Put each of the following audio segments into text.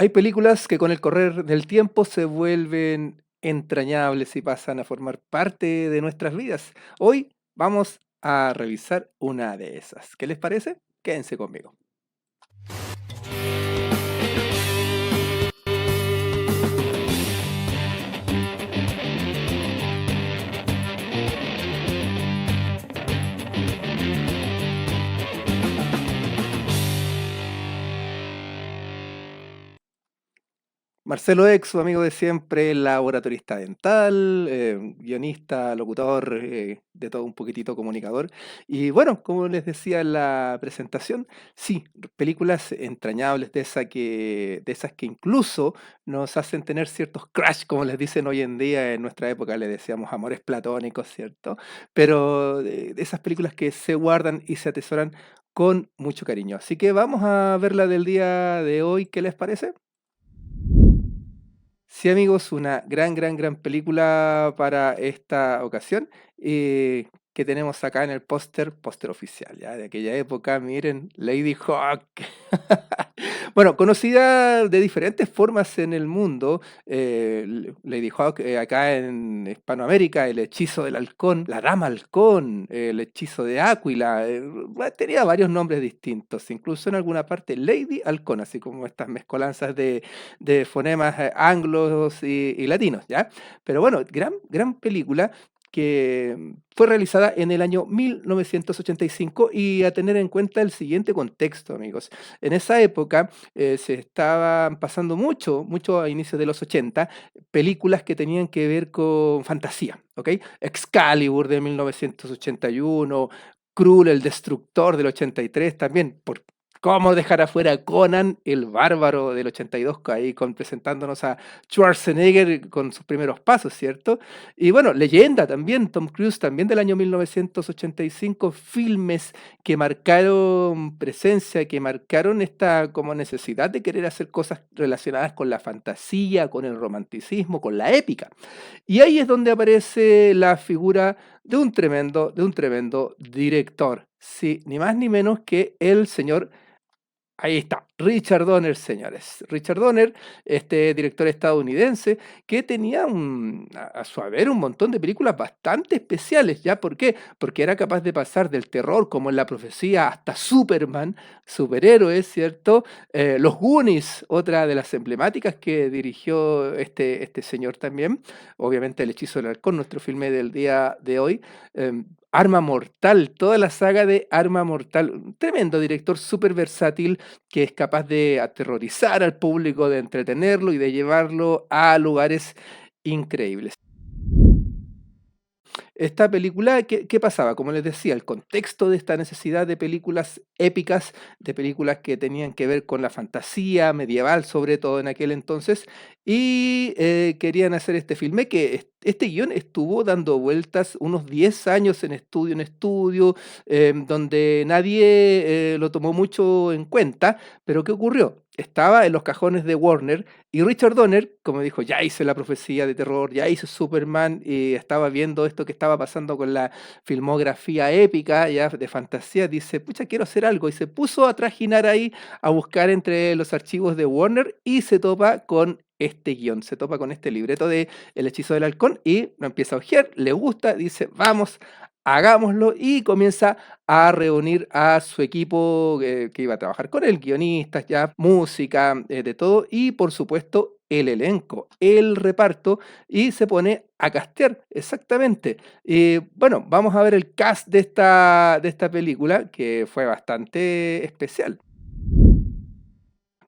Hay películas que con el correr del tiempo se vuelven entrañables y pasan a formar parte de nuestras vidas. Hoy vamos a revisar una de esas. ¿Qué les parece? Quédense conmigo. Marcelo Exo, amigo de siempre, laboratorista dental, guionista, locutor, de todo un poquitito comunicador. Y bueno, como les decía en la presentación, sí, películas entrañables de esas que incluso nos hacen tener ciertos crush, como les dicen hoy en día, en nuestra época le decíamos amores platónicos, ¿cierto? Pero de esas películas que se guardan y se atesoran con mucho cariño. Así que vamos a ver la del día de hoy, ¿qué les parece? Sí, amigos, una gran película para esta ocasión, que tenemos acá en el póster oficial, ya, de aquella época, miren, Lady Hawk. Bueno, conocida de diferentes formas en el mundo, Lady Hawk, acá en Hispanoamérica, el hechizo del halcón, la dama halcón, el hechizo de Áquila, tenía varios nombres distintos, incluso en alguna parte Lady Halcón, así como estas mezcolanzas de fonemas anglos y latinos, ¿ya? Pero bueno, gran película que fue realizada en el año 1985 y a tener en cuenta el siguiente contexto, amigos. En esa época se estaban pasando mucho a inicios de los 80, películas que tenían que ver con fantasía, ¿ok? Excalibur de 1981, Krull, el Destructor del 83 también, por cómo dejar afuera a Conan el Bárbaro del 82, ahí presentándonos a Schwarzenegger con sus primeros pasos, ¿cierto? Y bueno, Leyenda también, Tom Cruise también del año 1985, filmes que marcaron presencia, que marcaron esta como necesidad de querer hacer cosas relacionadas con la fantasía, con el romanticismo, con la épica. Y ahí es donde aparece la figura de un tremendo director. Sí, ni más ni menos que el señor. Ahí está, Richard Donner, señores. Richard Donner, este director estadounidense, que tenía a su haber un montón de películas bastante especiales, ¿ya? ¿Por qué? Porque era capaz de pasar del terror, como en La Profecía, hasta Superman, superhéroes, ¿cierto? Los Goonies, otra de las emblemáticas que dirigió este señor también. Obviamente El Hechizo del Halcón, nuestro filme del día de hoy. Arma Mortal, toda la saga de Arma Mortal, un tremendo director, súper versátil, que es capaz de aterrorizar al público, de entretenerlo y de llevarlo a lugares increíbles. Esta película, ¿qué pasaba? Como les decía, el contexto de esta necesidad de películas épicas, de películas que tenían que ver con la fantasía medieval, sobre todo en aquel entonces, y querían hacer este filme que este guión estuvo dando vueltas unos 10 años en estudio, donde nadie lo tomó mucho en cuenta, pero ¿qué ocurrió? Estaba en los cajones de Warner y Richard Donner, como dijo, ya hice La Profecía de terror, ya hice Superman, y estaba viendo esto que estaba pasando con la filmografía épica, ya de fantasía, dice, pucha, quiero hacer algo, y se puso a trajinar ahí, a buscar entre los archivos de Warner, y se topa con este guión, se topa con este libreto de El Hechizo del Halcón, y lo empieza a hojear, le gusta, dice, vamos, hagámoslo, y comienza a reunir a su equipo que iba a trabajar con él, guionistas, ya, música, de todo, y por supuesto el elenco, el reparto, y se pone a castear, exactamente. Y bueno, vamos a ver el cast de esta película, que fue bastante especial.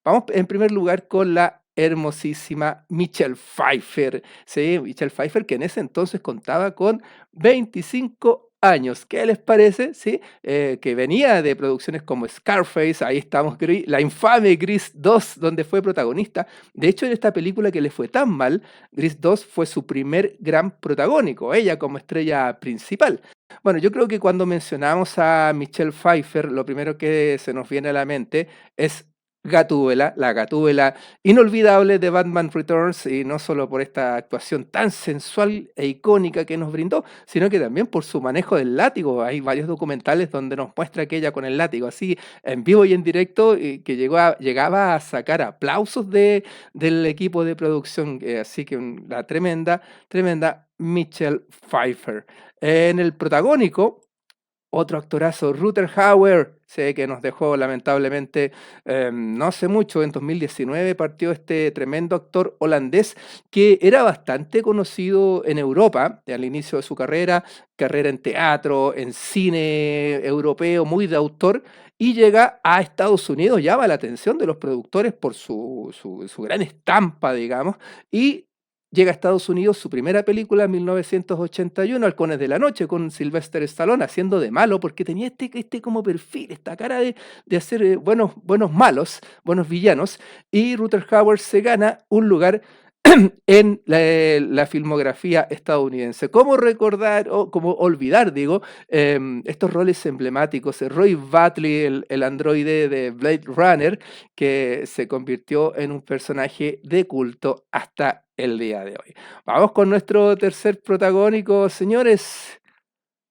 Vamos en primer lugar con la hermosísima Michelle Pfeiffer. Sí, Michelle Pfeiffer, que en ese entonces contaba con 25 años. ¿Qué les parece? Sí, que venía de producciones como Scarface, ahí estamos, la infame Grease 2, donde fue protagonista. De hecho, en esta película que le fue tan mal, Grease 2 fue su primer gran protagónico, ella como estrella principal. Bueno, yo creo que cuando mencionamos a Michelle Pfeiffer, lo primero que se nos viene a la mente es Gatúbela, la Gatúbela inolvidable de Batman Returns, y no solo por esta actuación tan sensual e icónica que nos brindó, sino que también por su manejo del látigo. Hay varios documentales donde nos muestra que ella con el látigo, así en vivo y en directo, que llegaba a sacar aplausos del equipo de producción. Así que la tremenda, tremenda Michelle Pfeiffer. En el protagónico, otro actorazo, Rutger Hauer, sé que nos dejó lamentablemente no hace mucho, en 2019 partió este tremendo actor holandés que era bastante conocido en Europa al inicio de su carrera en teatro, en cine europeo, muy de autor, y llega a Estados Unidos, llama la atención de los productores por su gran estampa, digamos, y llega a Estados Unidos su primera película en 1981, Halcones de la Noche, con Sylvester Stallone haciendo de malo, porque tenía este como perfil, esta cara de hacer buenos malos, buenos villanos, y Rutger Hauer se gana un lugar en la filmografía estadounidense. ¿Cómo recordar o cómo olvidar, digo, estos roles emblemáticos? Roy Batty, el androide de Blade Runner, que se convirtió en un personaje de culto hasta el día de hoy. Vamos con nuestro tercer protagónico, señores.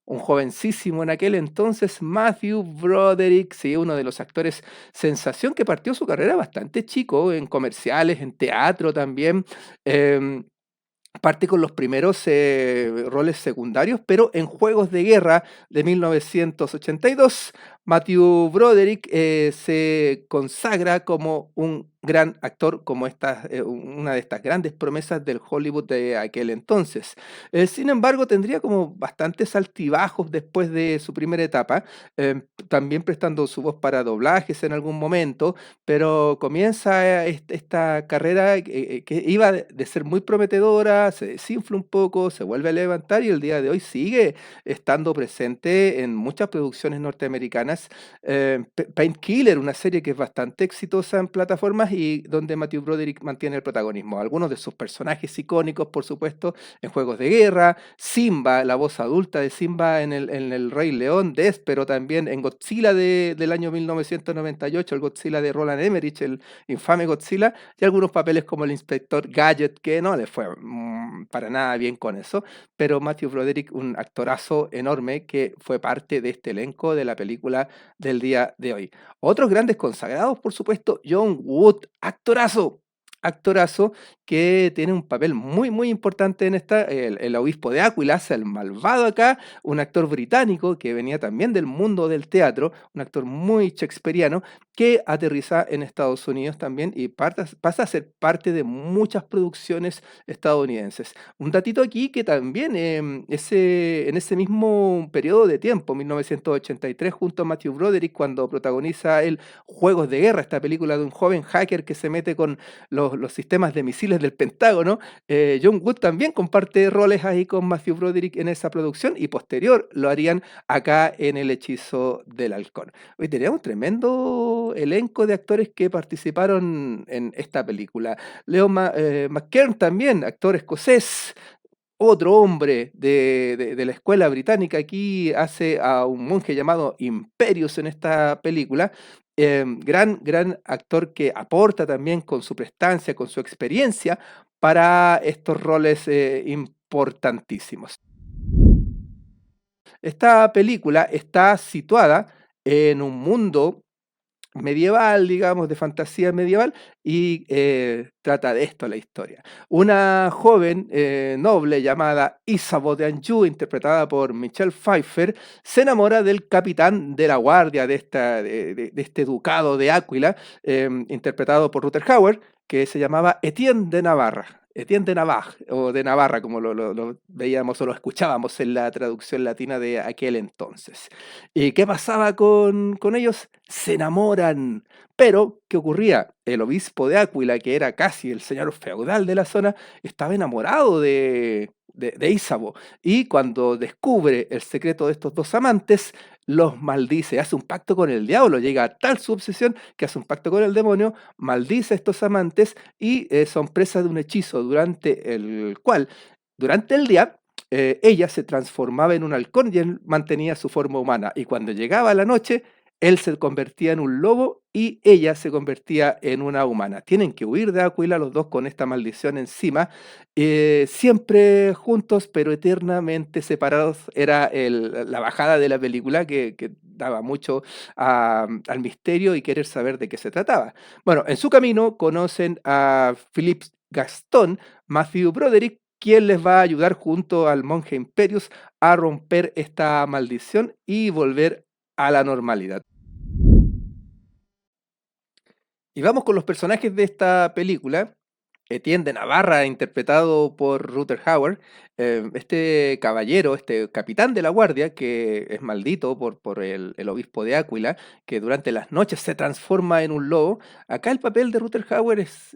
Un jovencísimo en aquel entonces, Matthew Broderick, sí, uno de los actores sensación que partió su carrera bastante chico, en comerciales, en teatro también. em, Parte con los primeros roles secundarios, pero en Juegos de Guerra de 1982, Matthew Broderick se consagra como un gran actor, como una de estas grandes promesas del Hollywood de aquel entonces. Sin embargo, tendría como bastantes altibajos después de su primera etapa, también prestando su voz para doblajes en algún momento, pero comienza esta carrera que iba de ser muy prometedora, se desinfla un poco, se vuelve a levantar y el día de hoy sigue estando presente en muchas producciones norteamericanas. Painkiller, una serie que es bastante exitosa en plataformas y donde Matthew Broderick mantiene el protagonismo. Algunos de sus personajes icónicos, por supuesto, en Juegos de Guerra, Simba, la voz adulta de Simba en el Rey León, pero también en Godzilla del año 1998, el Godzilla de Roland Emmerich, el infame Godzilla, y algunos papeles como el Inspector Gadget, que no le fue para nada bien con eso, pero Matthew Broderick, un actorazo enorme que fue parte de este elenco de la película del día de hoy. Otros grandes consagrados, por supuesto, John Wood, actorazo. Actorazo que tiene un papel muy, muy importante en el obispo de Aquilas, el malvado acá, un actor británico que venía también del mundo del teatro, un actor muy shakespeariano, que aterriza en Estados Unidos también y pasa a ser parte de muchas producciones estadounidenses. Un datito aquí que también en ese mismo periodo de tiempo, 1983, junto a Matthew Broderick, cuando protagoniza el Juegos de Guerra, esta película de un joven hacker que se mete con los sistemas de misiles del Pentágono, John Wood también comparte roles ahí con Matthew Broderick en esa producción y posterior lo harían acá en El Hechizo del Halcón. Hoy tenemos un tremendo elenco de actores que participaron en esta película. McKern también, actor escocés, otro hombre de la escuela británica, aquí hace a un monje llamado Imperius en esta película. Gran actor que aporta también con su prestancia, con su experiencia para estos roles importantísimos. Esta película está situada en un mundo medieval, digamos, de fantasía medieval, y trata de esto la historia. Una joven noble llamada Isabeau de Anjou, interpretada por Michelle Pfeiffer, se enamora del capitán de la guardia de este ducado de Áquila, interpretado por Rutger Hauer, que se llamaba Etienne de Navarra. Etienne de Navarre, o de Navarra, como lo veíamos o lo escuchábamos en la traducción latina de aquel entonces. ¿Y qué pasaba con ellos? Se enamoran. Pero, ¿qué ocurría? El obispo de Áquila, que era casi el señor feudal de la zona, estaba enamorado de Isabeau. Y cuando descubre el secreto de estos dos amantes, los maldice, hace un pacto con el diablo, llega a tal su obsesión que hace un pacto con el demonio, maldice a estos amantes y son presas de un hechizo durante el cual, durante el día, ella se transformaba en un halcón y él mantenía su forma humana. Y cuando llegaba la noche, él se convertía en un lobo y ella se convertía en una humana. Tienen que huir de Aquila los dos con esta maldición encima, siempre juntos pero eternamente separados. Era la bajada de la película que daba mucho al misterio y querer saber de qué se trataba. Bueno, en su camino conocen a Philip Gastón, Matthew Broderick, quien les va a ayudar junto al monje Imperius a romper esta maldición y volver a la normalidad. Y vamos con los personajes de esta película. Etienne de Navarra, interpretado por Rutger Hauer, este caballero, este capitán de la guardia, que es maldito por el obispo de Áquila, que durante las noches se transforma en un lobo. Acá el papel de Rutger Hauer es,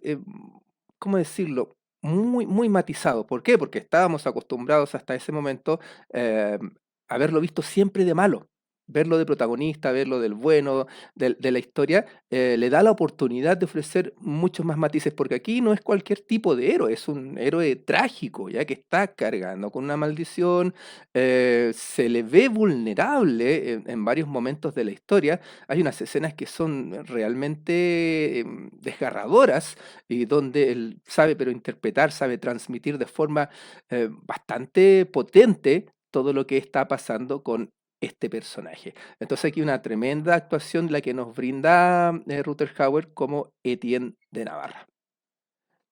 ¿cómo decirlo? Muy, muy matizado. ¿Por qué? Porque estábamos acostumbrados hasta ese momento eh, a verlo visto siempre de malo. Verlo de protagonista, verlo del bueno, de la historia, le da la oportunidad de ofrecer muchos más matices, porque aquí no es cualquier tipo de héroe, es un héroe trágico, ya que está cargando con una maldición, se le ve vulnerable en varios momentos de la historia. Hay unas escenas que son realmente desgarradoras y donde él sabe pero interpretar, sabe transmitir de forma bastante potente todo lo que está pasando con este personaje. Entonces aquí una tremenda actuación la que nos brinda Rutger Hauer como Etienne de Navarra.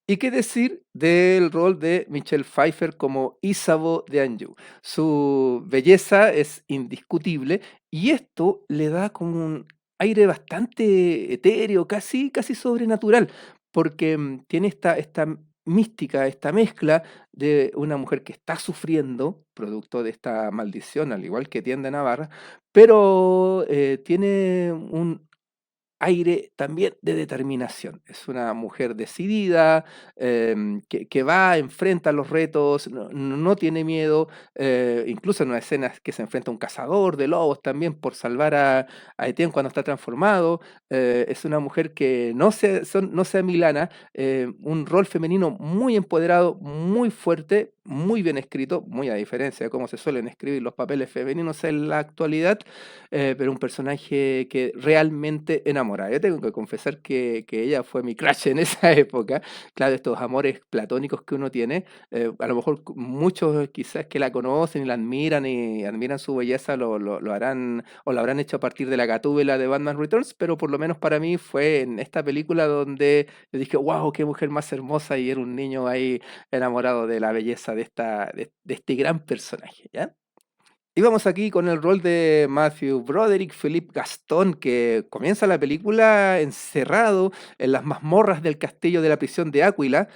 ¿Y qué decir del rol de Michelle Pfeiffer como Isabeau de Anjou? Su belleza es indiscutible y esto le da como un aire bastante etéreo, casi sobrenatural, porque tiene esta mística, esta mezcla de una mujer que está sufriendo, producto de esta maldición, al igual que Tiende Navarra, pero tiene un aire también de determinación. Es una mujer decidida, que va, enfrenta los retos, no tiene miedo, incluso en una escena que se enfrenta a un cazador de lobos también por salvar a Etienne cuando está transformado. Es una mujer que no se amilana, un rol femenino muy empoderado, muy fuerte, muy bien escrito, muy a diferencia de cómo se suelen escribir los papeles femeninos en la actualidad, pero un personaje que realmente enamora. Yo tengo que confesar que ella fue mi crush en esa época. Claro, estos amores platónicos que uno tiene, a lo mejor muchos quizás que la conocen y la admiran y admiran su belleza lo harán o lo habrán hecho a partir de la gatúbela de Batman Returns, pero por lo menos para mí fue en esta película donde yo dije, wow, qué mujer más hermosa y era un niño ahí enamorado de la belleza de este gran personaje, ¿ya? Y vamos aquí con el rol de Matthew Broderick, Philip Gastón, que comienza la película encerrado en las mazmorras del castillo de la prisión de Áquila,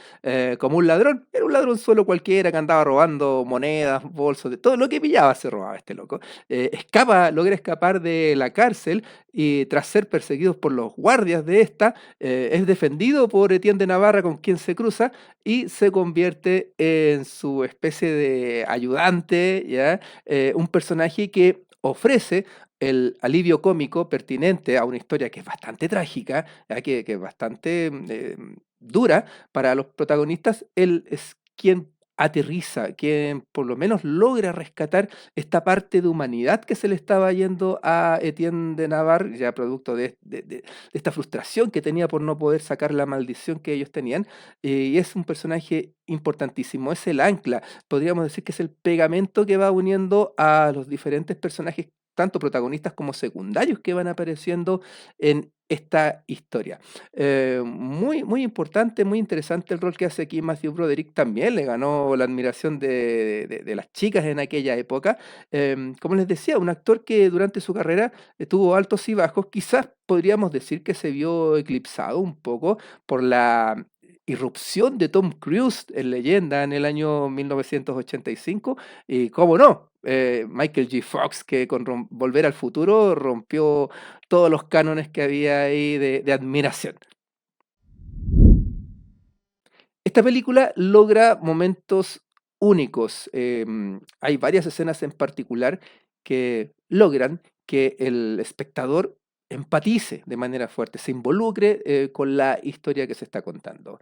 como un ladrón. Era un ladronzuelo cualquiera que andaba robando monedas, bolsos, de todo lo que pillaba se robaba este loco. Logra escapar de la cárcel y tras ser perseguidos por los guardias de esta, es defendido por Etienne de Navarra con quien se cruza y se convierte en su especie de ayudante, ¿ya? Un personaje que ofrece el alivio cómico pertinente a una historia que es bastante trágica, ya que es bastante dura para los protagonistas. Él es quien aterriza, quien por lo menos logra rescatar esta parte de humanidad que se le estaba yendo a Etienne de Navarre, ya producto de esta frustración que tenía por no poder sacar la maldición que ellos tenían. Y es un personaje importantísimo, es el ancla, podríamos decir que es el pegamento que va uniendo a los diferentes personajes, tanto protagonistas como secundarios, que van apareciendo en esta historia. Muy, muy importante, muy interesante el rol que hace aquí Matthew Broderick. También le ganó la admiración de las chicas en aquella época. Como les decía, un actor que durante su carrera tuvo altos y bajos. Quizás podríamos decir que se vio eclipsado un poco por la irrupción de Tom Cruise en Leyenda en el año 1985 y cómo no, Michael G. Fox que con Volver al Futuro rompió todos los cánones que había ahí de admiración. Esta película logra momentos únicos. Hay varias escenas en particular que logran que el espectador empatice de manera fuerte, se involucre con la historia que se está contando.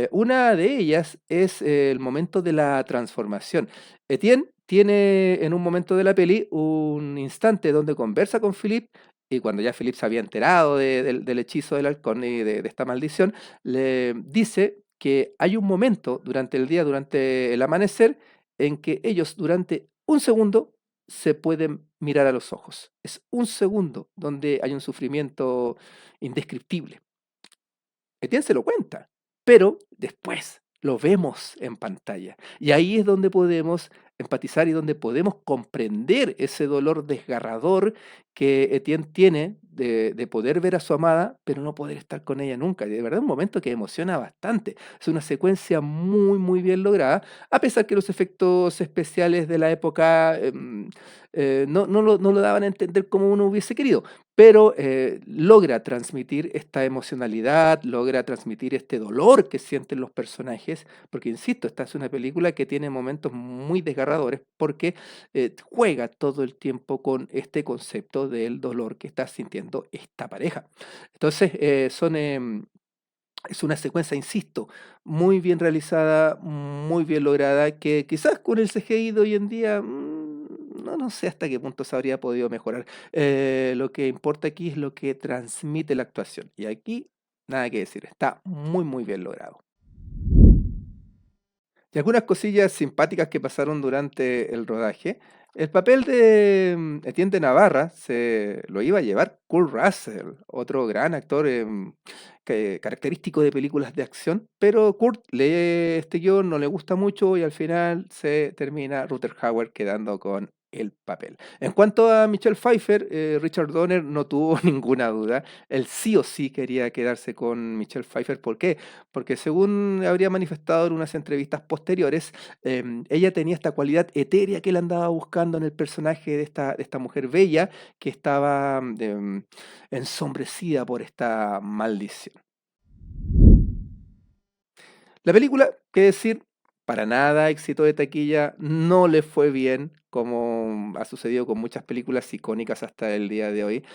Una de ellas es el momento de la transformación. Etienne tiene en un momento de la peli un instante donde conversa con Philip y cuando ya Philip se había enterado del hechizo del halcón y de esta maldición, le dice que hay un momento durante el día, durante el amanecer, en que ellos durante un segundo se pueden mirar a los ojos. Es un segundo donde hay un sufrimiento indescriptible. Etienne se lo cuenta, pero después lo vemos en pantalla. Y ahí es donde podemos empatizar y donde podemos comprender ese dolor desgarrador que Etienne tiene de poder ver a su amada, pero no poder estar con ella nunca. Y de verdad es un momento que emociona bastante. Es una secuencia muy, muy bien lograda, a pesar que los efectos especiales de la época no lo daban a entender como uno hubiese querido, pero logra transmitir esta emocionalidad, logra transmitir este dolor que sienten los personajes, porque insisto, esta es una película que tiene momentos muy desgarradores porque juega todo el tiempo con este concepto del dolor que está sintiendo esta pareja. Entonces, es una secuencia, insisto, muy bien realizada, muy bien lograda, que quizás con el CGI de hoy en día, no sé hasta qué punto se habría podido mejorar. Lo que importa aquí es lo que transmite la actuación. Y aquí, nada que decir, está muy, muy bien logrado. Y algunas cosillas simpáticas que pasaron durante el rodaje. El papel de Etienne de Navarra se lo iba a llevar Kurt Russell, otro gran actor característico de películas de acción, pero Kurt lee este guión, no le gusta mucho y al final se termina Rutger Hauer quedando con el papel. En cuanto a Michelle Pfeiffer, Richard Donner no tuvo ninguna duda. Él sí o sí quería quedarse con Michelle Pfeiffer. ¿Por qué? Porque según habría manifestado en unas entrevistas posteriores, ella tenía esta cualidad etérea que él andaba buscando en el personaje de esta mujer bella que estaba ensombrecida por esta maldición. La película, qué decir, para nada éxito de taquilla, no le fue bien, como ha sucedido con muchas películas icónicas hasta el día de hoy.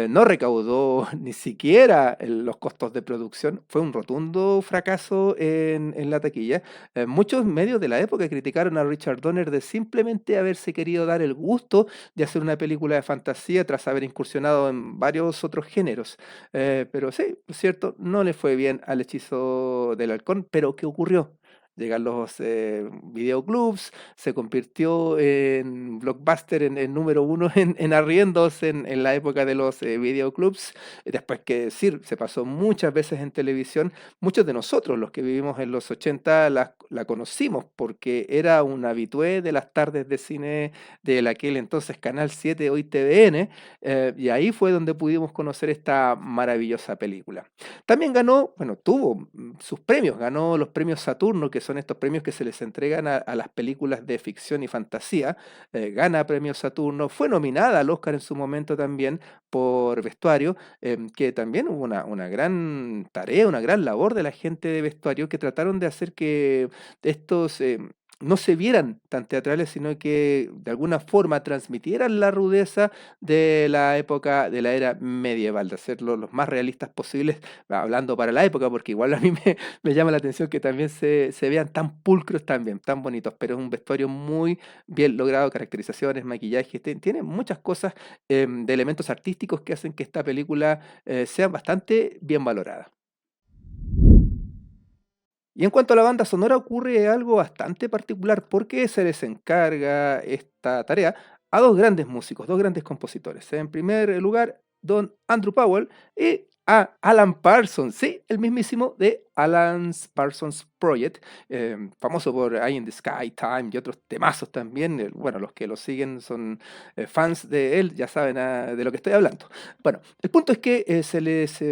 No recaudó ni siquiera los costos de producción, fue un rotundo fracaso en la taquilla. Muchos medios de la época criticaron a Richard Donner de simplemente haberse querido dar el gusto de hacer una película de fantasía tras haber incursionado en varios otros géneros. Pero sí, es cierto, no le fue bien al Hechizo del Halcón, pero ¿qué ocurrió? Llegan los videoclubs, se convirtió en blockbuster, en número uno en arriendos en la época de los videoclubs. Después que decir, se pasó muchas veces en televisión. Muchos de nosotros, los que vivimos en los 80, la conocimos porque era un habitué de las tardes de cine de aquel entonces Canal 7, hoy TVN, y ahí fue donde pudimos conocer esta maravillosa película. También ganó, bueno, tuvo sus premios, ganó los premios Saturno, que son estos premios que se les entregan a las películas de ficción y fantasía. Gana premios Saturno, fue nominada al Oscar en su momento también por vestuario, que también hubo una gran tarea, una gran labor de la gente de vestuario que trataron de hacer que estos no se vieran tan teatrales, sino que de alguna forma transmitieran la rudeza de la época, de la era medieval, de hacerlo los más realistas posibles, hablando para la época, porque igual a mí me llama la atención que también se vean tan pulcros también, tan bonitos, pero es un vestuario muy bien logrado, caracterizaciones, maquillaje, tiene muchas cosas de elementos artísticos que hacen que esta película sea bastante bien valorada. Y en cuanto a la banda sonora, ocurre algo bastante particular porque se les encarga esta tarea a dos grandes músicos, dos grandes compositores. En primer lugar, don Andrew Powell y a Alan Parsons, sí, el mismísimo de Alan Parsons Project, famoso por Eye in the Sky, Time y otros temazos también. Bueno, los que lo siguen son fans de él, ya saben de lo que estoy hablando. Bueno, el punto es que se les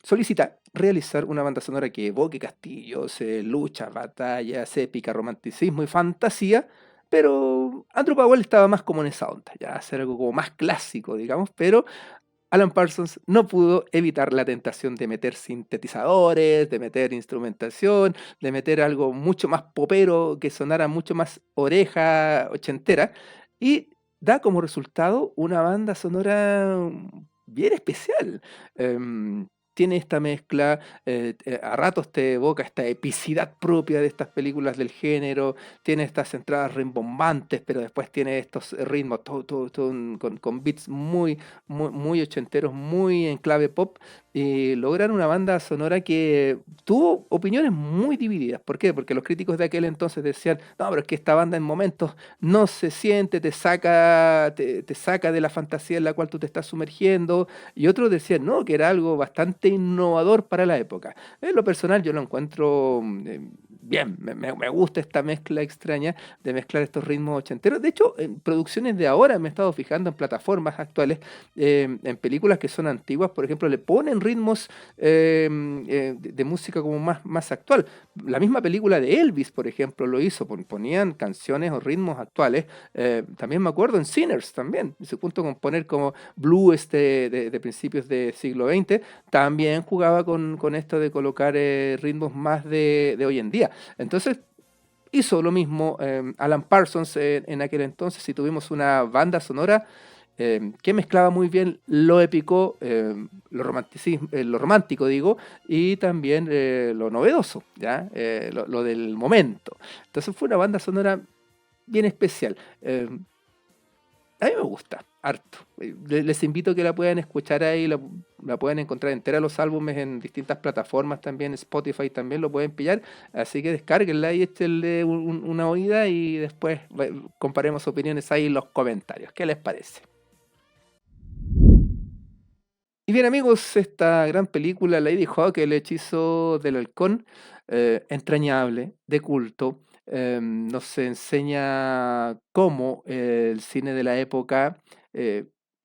solicita realizar una banda sonora que evoque castillos, luchas, batallas, épica, romanticismo y fantasía, pero Andrew Powell estaba más como en esa onda, ya hacer algo como más clásico, digamos, pero Alan Parsons no pudo evitar la tentación de meter sintetizadores, de meter instrumentación, de meter algo mucho más popero, que sonara mucho más oreja ochentera, y da como resultado una banda sonora bien especial. Em, tiene esta mezcla, a ratos te evoca esta epicidad propia de estas películas del género, tiene estas entradas rimbombantes, pero después tiene estos ritmos con beats muy ochenteros, muy en clave pop, y logran una banda sonora que tuvo opiniones muy divididas. ¿Por qué? Porque los críticos de aquel entonces decían, no, pero es que esta banda en momentos no se siente, te saca de la fantasía en la cual tú te estás sumergiendo, y otros decían, no, que era algo bastante innovador para la época. En lo personal yo lo encuentro bien, me gusta esta mezcla extraña de mezclar estos ritmos ochenteros. De hecho, en producciones de ahora me he estado fijando en plataformas actuales, en películas que son antiguas, por ejemplo, le ponen ritmos de música como más actual. La misma película de Elvis, por ejemplo, lo hizo, ponían canciones o ritmos actuales. También me acuerdo en Sinners también, se junto con poner como blues de principios del siglo XX, también jugaba con esto de colocar ritmos más de hoy en día. Entonces, hizo lo mismo Alan Parsons en aquel entonces y tuvimos una banda sonora que mezclaba muy bien lo épico, lo romántico digo, y también lo novedoso, ¿ya? Lo del momento. Entonces fue una banda sonora bien especial. A mí me gusta, harto. Les invito a que la puedan escuchar ahí, la pueden encontrar entera los álbumes en distintas plataformas también, Spotify también lo pueden pillar, así que descárguenla y échenle una oída y después comparemos opiniones ahí en los comentarios. ¿Qué les parece? Y bien amigos, esta gran película Lady Hawk, el hechizo del halcón, entrañable, de culto, nos enseña cómo el cine de la época eh,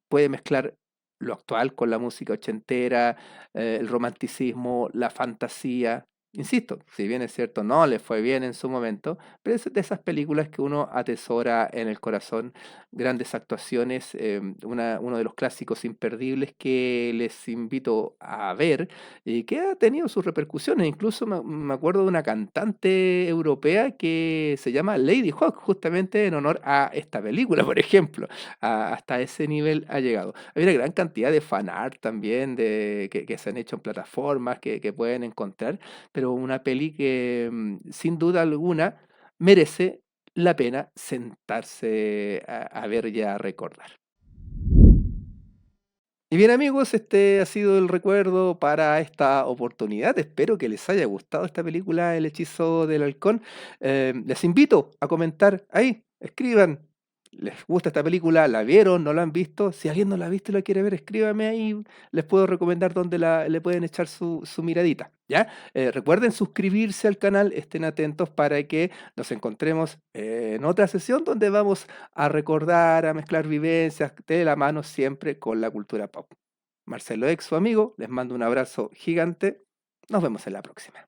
puede mezclar lo actual con la música ochentera, el romanticismo, la fantasía. Insisto, si bien es cierto, no le fue bien en su momento, pero es de esas películas que uno atesora en el corazón, grandes actuaciones, uno de los clásicos imperdibles que les invito a ver y que ha tenido sus repercusiones. Incluso me acuerdo de una cantante europea que se llama Lady Hawk, justamente en honor a esta película, por ejemplo. Hasta ese nivel ha llegado. Hay una gran cantidad de fanart también que se han hecho en plataformas que pueden encontrar, pero una peli que sin duda alguna merece la pena sentarse a ver y a recordar. Y bien amigos, este ha sido el recuerdo para esta oportunidad. Espero que les haya gustado esta película El hechizo del halcón. Les invito a comentar ahí, escriban. ¿Les gusta esta película? ¿La vieron? ¿No la han visto? Si alguien no la ha visto y la quiere ver, escríbame ahí. Les puedo recomendar dónde le pueden echar su miradita. ¿Ya? Recuerden suscribirse al canal, estén atentos para que nos encontremos en otra sesión donde vamos a recordar, a mezclar vivencias de la mano siempre con la cultura pop. Marcelo Ex, su amigo, les mando un abrazo gigante. Nos vemos en la próxima.